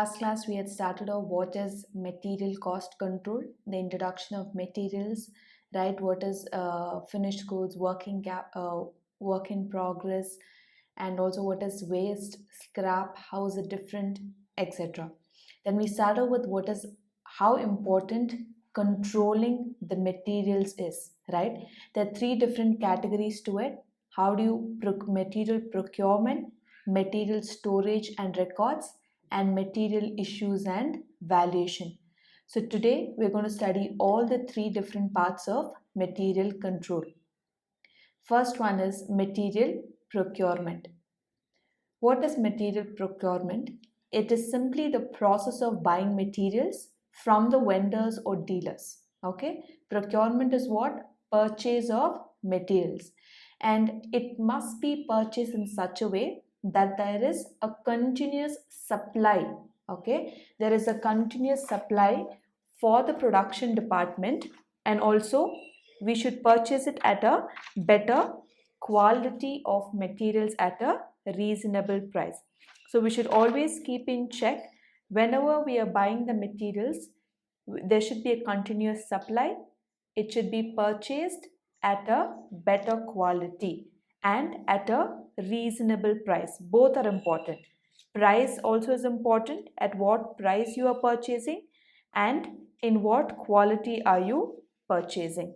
last class we had started off what is material cost control, the introduction of materials, right? What is finished goods, work in progress, and also what is waste, scrap, how is it different, etc. Then we started with what is how important controlling the materials is, right? There are three different categories to it. How do you material procurement, material storage and records, and material issues and valuation. So today we're going to study all the three different parts of material control. First one is material procurement. What is material procurement? It is simply the process of buying materials from the vendors or dealers. Okay, procurement is what? Purchase of materials, and it must be purchased in such a way that there is a continuous supply. Okay, there is a continuous supply for the production department, and also we should purchase it at a better quality of materials at a reasonable price. So we should always keep in check whenever we are buying the materials, there should be a continuous supply. It should be purchased at a better quality and at a reasonable price. Both are important. Price also is important, at what price you are purchasing and in what quality are you purchasing.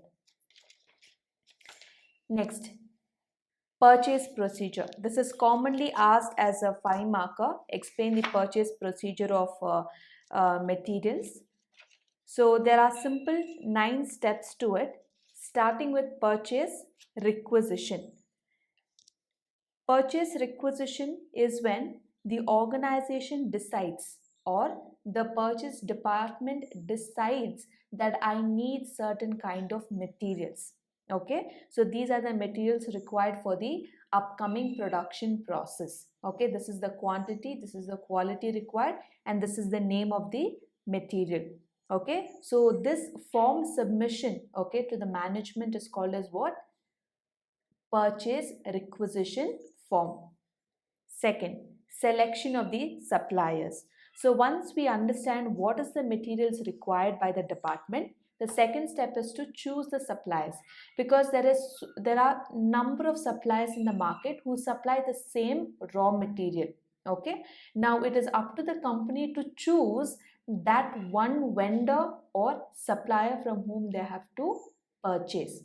Next, purchase procedure. This is commonly asked as a 5-marker. Explain the purchase procedure of materials. So there are simple 9 steps to it, starting with purchase requisition. Purchase requisition is when the organization decides or the purchase department decides that I need certain kind of materials. Okay, so these are the materials required for the upcoming production process. Okay, this is the quantity, this is the quality required, and this is the name of the material. Okay, so this form submission, okay, to the management is called as what? Purchase requisition form. Second, selection of the suppliers. So once we understand what is the materials required by the department, the second step is to choose the suppliers, because there are number of suppliers in the market who supply the same raw material. Okay, now it is up to the company to choose that one vendor or supplier from whom they have to purchase.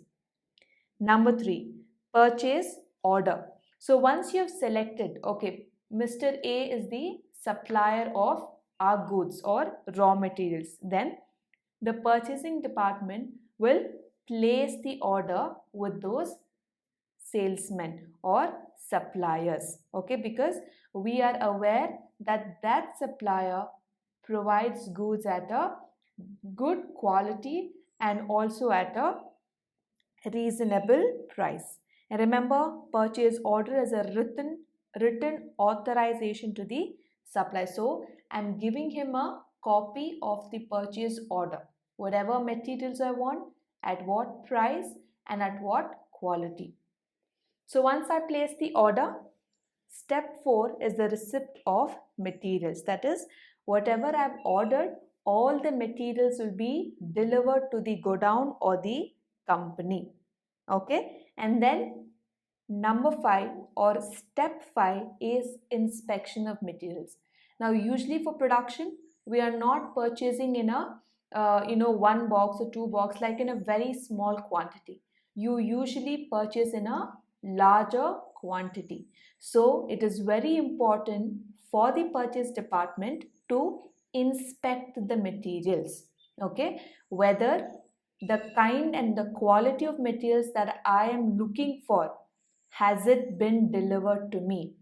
Number 3, purchase order. So once you have selected, okay, Mr. A is the supplier of our goods or raw materials, then the purchasing department will place the order with those salesmen or suppliers. Okay, because we are aware that that supplier provides goods at a good quality and also at a reasonable price. And remember, purchase order is a written authorization to the supplier. So I'm giving him a copy of the purchase order. Whatever materials I want, at what price and at what quality. So once I place the order, step 4 is the receipt of materials. That is, whatever I've ordered, all the materials will be delivered to the godown or the company. Okay, and then number 5 or step 5 is inspection of materials. Now usually for production we are not purchasing in a one box or two box, like in a very small quantity. You usually purchase in a larger quantity. So it is very important for the purchase department to inspect the materials. Okay, whether the kind and the quality of materials that I am looking for, has it been delivered to me?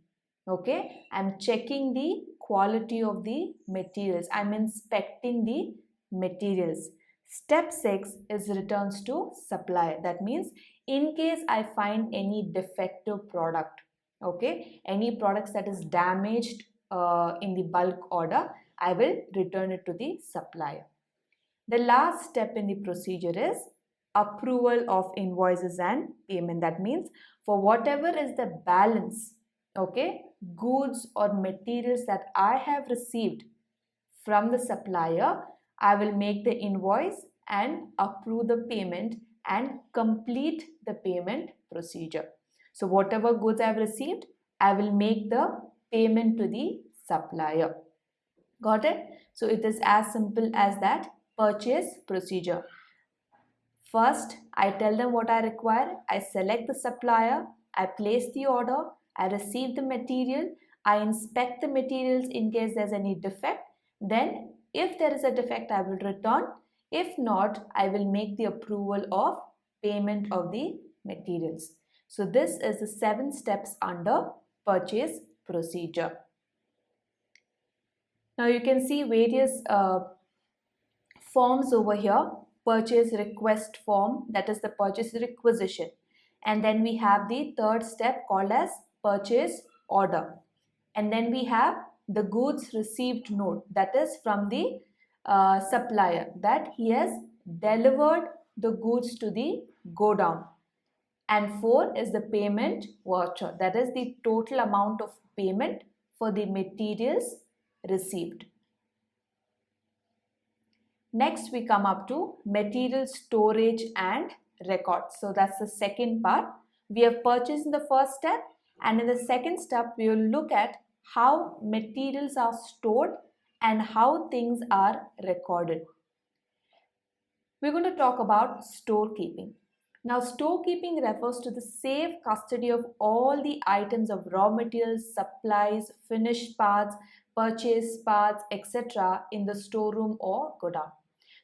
Okay, I'm checking the quality of the materials. I'm inspecting the materials. Step 6 is returns to supplier. That means in case I find any defective product, okay, any products that is damaged in the bulk order, I will return it to the supplier. The last step in the procedure is approval of invoices and payment. That means for whatever is the balance, okay, goods or materials that I have received, From the supplier, I will make the invoice and approve the payment and complete the payment procedure. So whatever goods I have received, I will make the payment to the supplier. Got it? So it is as simple as that purchase procedure. First, I tell them what I require. I select the supplier. I place the order. I receive the material. I inspect the materials in case there's any defect. Then, if there is a defect, I will return. If not, I will make the approval of payment of the materials. So, this is the 7 steps under purchase procedure. Now, you can see various forms over here. Purchase request form, that is the purchase requisition, and then we have the third step called as purchase order, and then we have the goods received note, that is from the supplier that he has delivered the goods to the godown, and 4 is the payment voucher, that is the total amount of payment for the materials received. Next, we come up to material storage and records. So that's the second part. We have purchased in the first step, and in the second step, we will look at how materials are stored and how things are recorded. We're going to talk about storekeeping. Now, storekeeping refers to the safe custody of all the items of raw materials, supplies, finished parts, purchased parts, etc. in the storeroom or godown.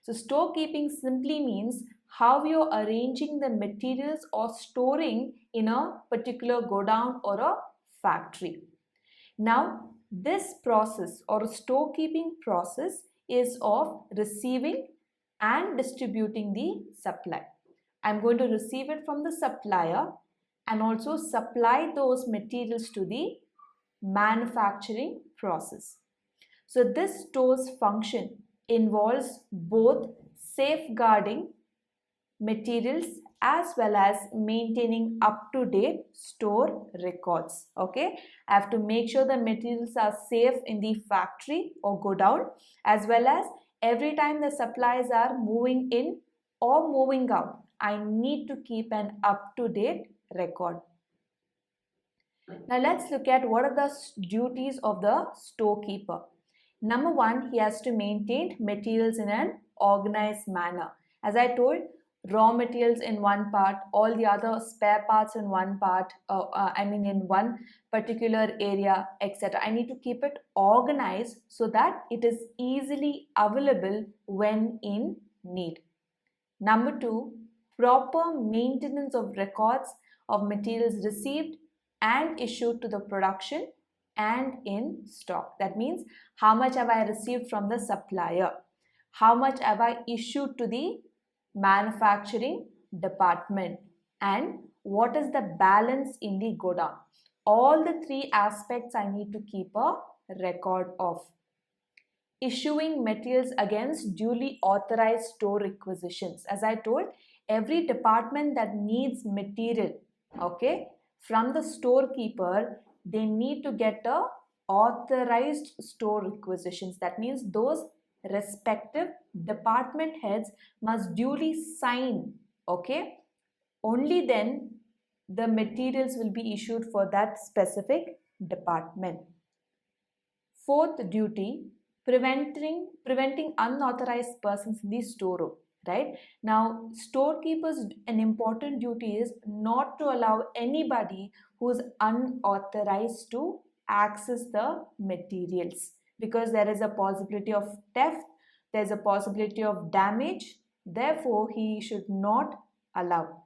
So, storekeeping simply means how you're arranging the materials or storing in a particular godown or a factory. Now, this process or storekeeping process is of receiving and distributing the supply. I'm going to receive it from the supplier and also supply those materials to the manufacturing process. So this store's function involves both safeguarding materials as well as maintaining up-to-date store records. Okay, I have to make sure the materials are safe in the factory or godown, as well as every time the supplies are moving in or moving out, I need to keep an up-to-date record. Now let's look at what are the duties of the storekeeper. Number 1, he has to maintain materials in an organized manner. As I told, raw materials in one part, all the other spare parts in one part, in one particular area, etc. I need to keep it organized so that it is easily available when in need. Number 2, proper maintenance of records of materials received and issued to the production and in stock. That means how much have I received from the supplier, how much have I issued to the manufacturing department, and what is the balance in the godown. All the 3 aspects I need to keep a record of. Issuing materials against duly authorized store requisitions. As I told, every department that needs material, okay, from the storekeeper, they need to get a authorized store requisitions. That means those respective department heads must duly sign, okay. Only then the materials will be issued for that specific department. Fourth duty, preventing unauthorized persons in the storeroom. Right now, storekeepers, an important duty is not to allow anybody who is unauthorized to access the materials, because there is a possibility of theft, there's a possibility of damage, therefore he should not allow.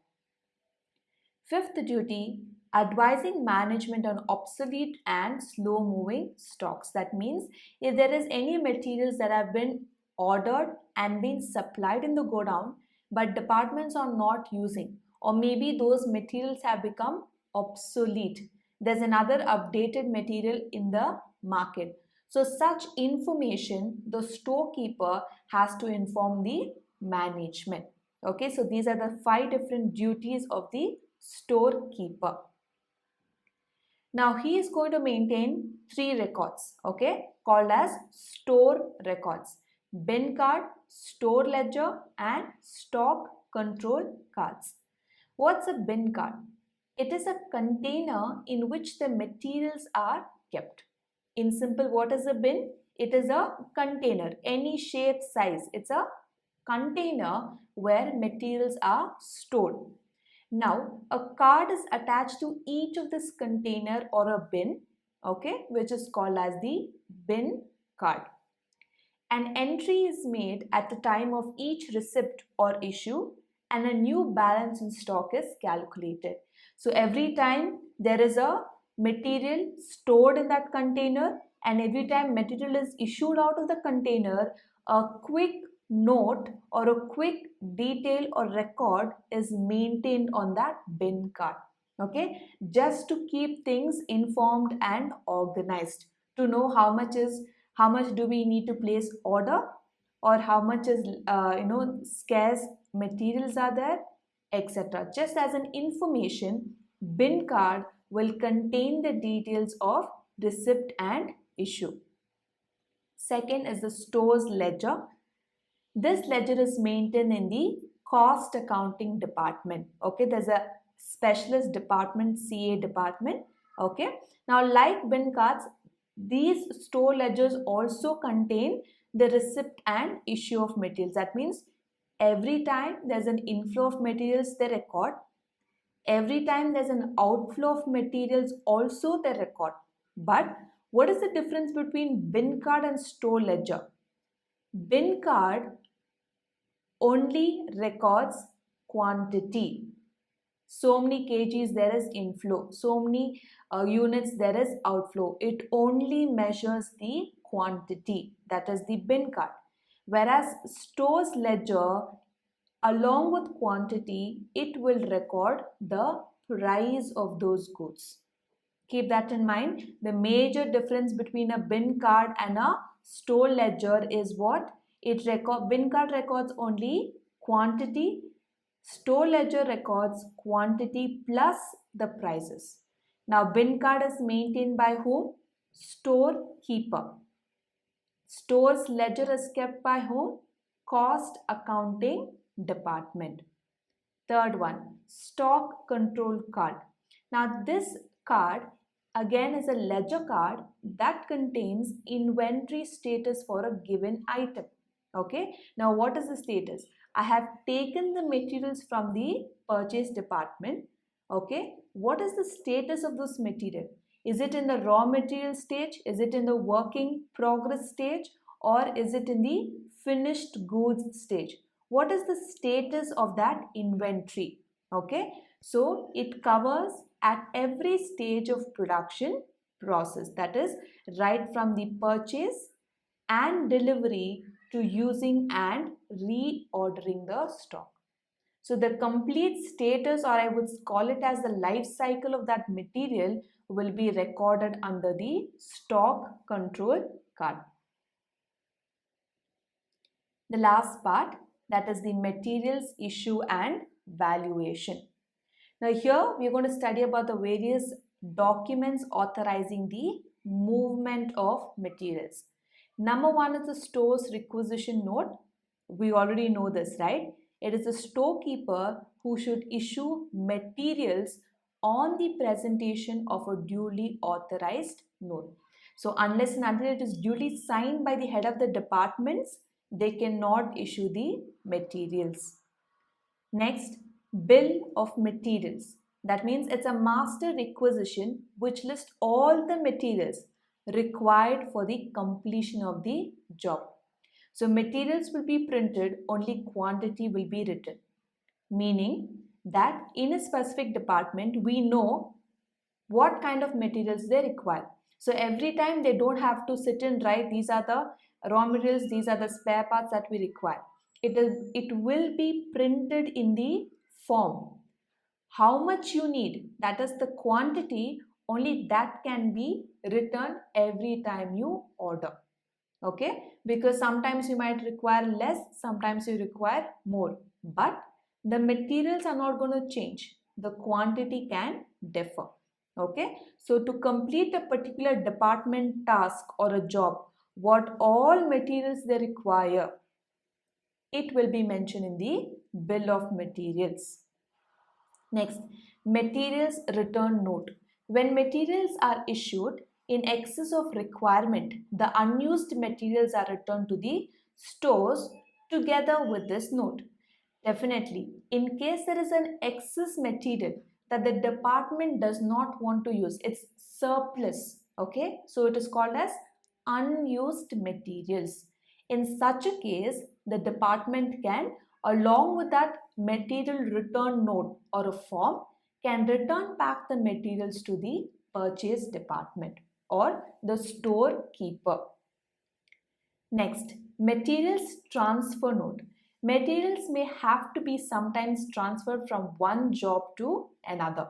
Fifth duty, advising management on obsolete and slow moving stocks. That means if there is any materials that have been ordered and been supplied in the godown but departments are not using, or maybe those materials have become obsolete, there's another updated material in the market, so such information the storekeeper has to inform the management. Okay, so these are the 5 different duties of the storekeeper. Now he is going to maintain 3 records, okay, called as store records. Bin card, store ledger, and stock control cards. What's a bin card? It is a container in which the materials are kept. In simple, what is a bin? It is a container, any shape, size. It's a container where materials are stored. Now, a card is attached to each of this container or a bin, okay, which is called as the bin card. An entry is made at the time of each receipt or issue, and a new balance in stock is calculated. So every time there is a material stored in that container, and every time material is issued out of the container, a quick note or a quick detail or record is maintained on that bin card. Okay, just to keep things informed and organized, to know how much do we need to place order, or how much is scarce materials are there, etc. Just as an information, bin card will contain the details of receipt and issue. Second is the store's ledger. This ledger is maintained in the cost accounting department. Okay, there's a specialist department, CA department. Okay, now like bin cards, these store ledgers also contain the receipt and issue of materials. That means every time there's an inflow of materials, they record. Every time there's an outflow of materials, also they record. But what is the difference between bin card and store ledger? Bin card only records quantity. So many kgs there is inflow, so many units there is outflow. It only measures the quantity, that is the bin card. Whereas store's ledger, along with quantity, it will record the price of those goods. Keep that in mind. The major difference between a bin card and a store ledger is what? Bin card records only quantity. Store ledger records quantity plus the prices. Now, bin card is maintained by whom? Storekeeper. Store's ledger is kept by whom? Cost accounting department. Third one, stock control card. Now, this card again is a ledger card that contains inventory status for a given item. Okay, now what is the status? I have taken the materials from the purchase department. Okay, what is the status of this material? Is it in the raw material stage? Is it in the working progress stage? Or is it in the finished goods stage? What is the status of that inventory? Okay, so it covers at every stage of production process, that is right from the purchase and delivery to using and reordering the stock. So the complete status, or I would call it as the life cycle of that material, will be recorded under the stock control card. The last part, that is the materials issue and valuation. Now here we are going to study about the various documents authorizing the movement of materials. Number one is the store's requisition note. We already know this, right? It is the storekeeper who should issue materials on the presentation of a duly authorized note. So unless and until it is duly signed by the head of the departments, they cannot issue the materials. Next, bill of materials. That means it's a master requisition which lists all the materials required for the completion of the job. So materials will be printed, only quantity will be written. Meaning that in a specific department, we know what kind of materials they require. So every time they don't have to sit and write, these are the raw materials, these are the spare parts that we require. It will be printed in the form. How much you need, that is the quantity, only that can be written every time you order. Okay, because sometimes you might require less, sometimes you require more, but the materials are not going to change. The quantity can differ. Okay, so to complete a particular department task or a job, what all materials they require. It will be mentioned in the bill of materials. Next, materials return note. When materials are issued in excess of requirement, the unused materials are returned to the stores together with this note. Definitely, in case there is an excess material that the department does not want to use, it's surplus, okay? So it is called as unused materials. In such a case, the department can, along with that material return note or a form, can return back the materials to the purchase department or the storekeeper. Next, materials transfer note. Materials may have to be sometimes transferred from one job to another.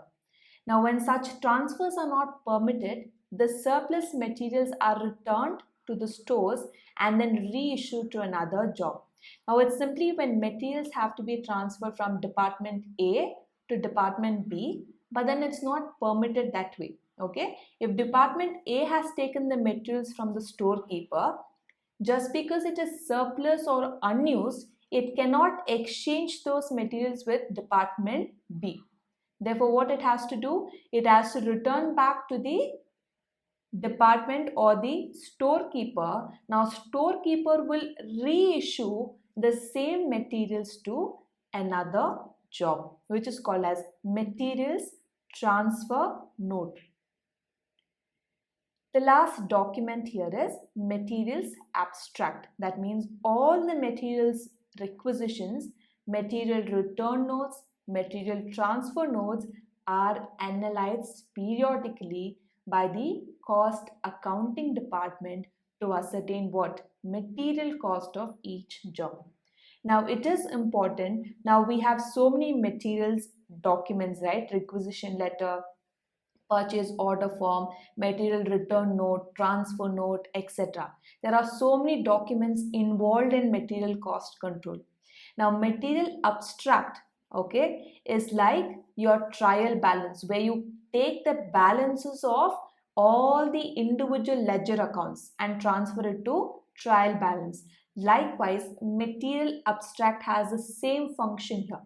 Now, when such transfers are not permitted, the surplus materials are returned to the stores and then reissued to another job. Now, it's simply when materials have to be transferred from department A to department B, but then it's not permitted that way. Okay, if department A has taken the materials from the storekeeper, just because it is surplus or unused, it cannot exchange those materials with department B. Therefore, what it has to do, it has to return back to the department or the storekeeper. Now, storekeeper will reissue the same materials to another job, which is called as materials transfer note. The last document here is materials abstract. That means all the materials requisitions, material return notes, material transfer notes are analyzed periodically by the cost accounting department to ascertain what material cost of each job. Now it is important. Now we have so many materials documents, right? Requisition letter, purchase order form, material return note, transfer note, etc. There are so many documents involved in material cost control. Now, material abstract, okay, is like your trial balance where you take the balances of all the individual ledger accounts and transfer it to trial balance. Likewise, material abstract has the same function here.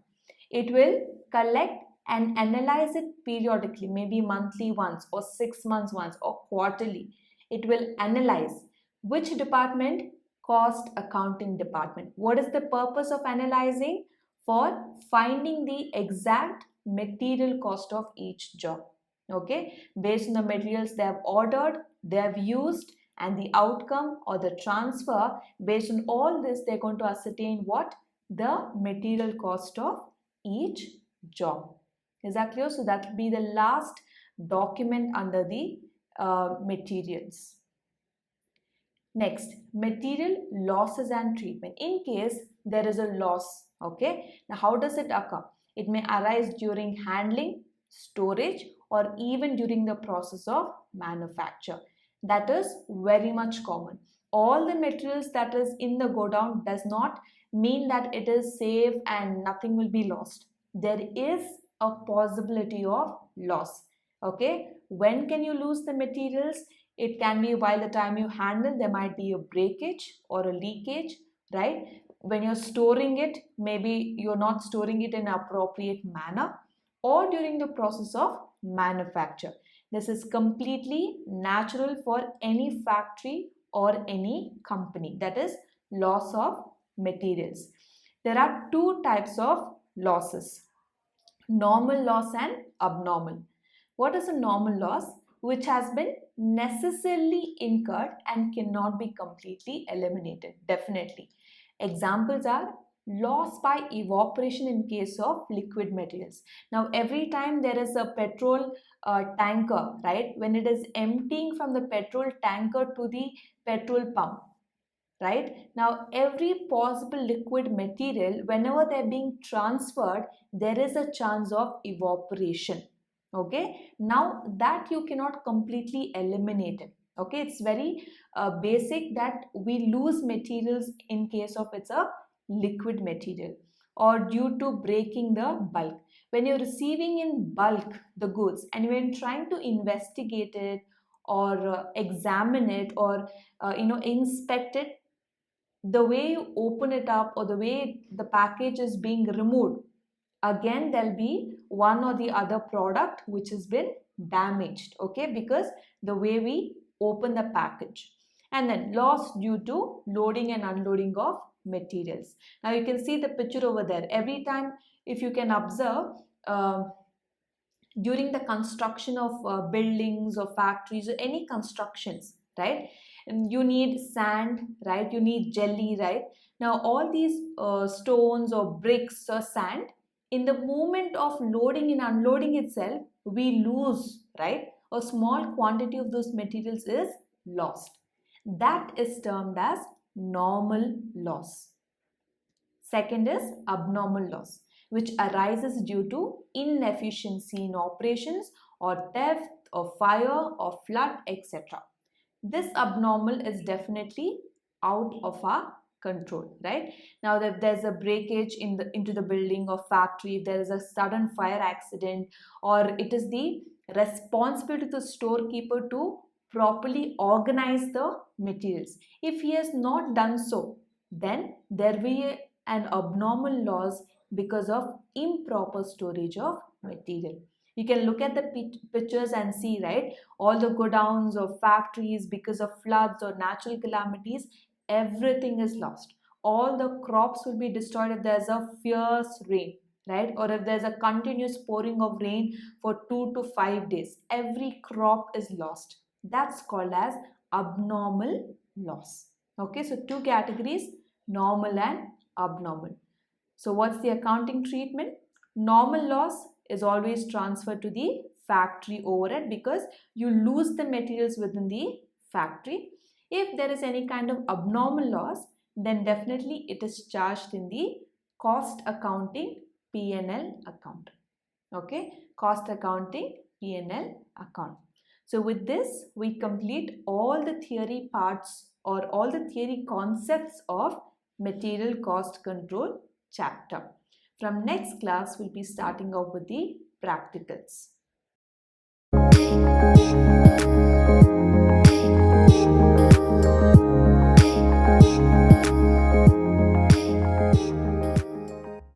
It will collect and analyze it periodically, maybe monthly once or 6 months once or quarterly. It will analyze which department? Cost accounting department. What is the purpose of analyzing? For finding the exact material cost of each job. Okay, based on the materials they have ordered, they have used, and the outcome or the transfer, based on all this, they're going to ascertain what? The material cost of each job. Is that clear? So that will be the last document under the materials. Next, material losses and treatment. In case there is a loss, okay. Now, how does it occur? It may arise during handling, storage, or even during the process of manufacture. That is very much common. All the materials that is in the godown does not mean that it is safe and nothing will be lost. There is a possibility of loss. Okay, when can you lose the materials? It can be while the time you handle, there might be a breakage or a leakage, right? When you're storing it, maybe you're not storing it in an appropriate manner, or during the process of manufacture. This is completely natural for any factory or any company. That is loss of materials. There are two types of losses: normal loss and abnormal. What is a normal loss? Which has been necessarily incurred and cannot be completely eliminated. Definitely. Examples are loss by evaporation in case of liquid materials. Now, every time there is a petrol tanker, right, when it is emptying from the petrol tanker to the petrol pump, right? Now, every possible liquid material, whenever they're being transferred, there is a chance of evaporation. Okay, now that you cannot completely eliminate it. Okay, it's very basic that we lose materials in case of it's a liquid material or due to breaking the bulk. When you're receiving in bulk the goods and when trying to investigate it or examine it or inspect it, the way you open it up or the way the package is being removed, again there'll be one or the other product which has been damaged, okay, because the way we open the package. And then loss due to loading and unloading of materials. Now you can see the picture over there. Every time, if you can observe, uh, during the construction of buildings or factories or any constructions, right, and you need sand, right, you need jelly, right. Now all these stones or bricks or sand, in the moment of loading and unloading itself, we lose, right, a small quantity of those materials is lost. That is termed as normal loss. Second is abnormal loss, which arises due to inefficiency in operations or theft or fire or flood, etc. This abnormal is definitely out of our control, right? Now that there's a breakage into the building or factory, if there is a sudden fire accident, or it is the responsibility of the storekeeper to properly organize the materials. If he has not done so, then there will be an abnormal loss because of improper storage of material. You can look at the pictures and see, right, all the godowns or factories, because of floods or natural calamities, everything is lost. All the crops will be destroyed if there's a fierce rain, right, or if there's a continuous pouring of rain for 2 to 5 days, every crop is lost. That's called as abnormal loss. Okay, so two categories, normal and abnormal. So what's the accounting treatment? Normal loss is always transferred to the factory overhead because you lose the materials within the factory. If there is any kind of abnormal loss, then definitely it is charged in the cost accounting P&L account. Okay, cost accounting P&L account. So with this, we complete all the theory parts or all the theory concepts of material cost control chapter. From next class, we'll be starting off with the practicals.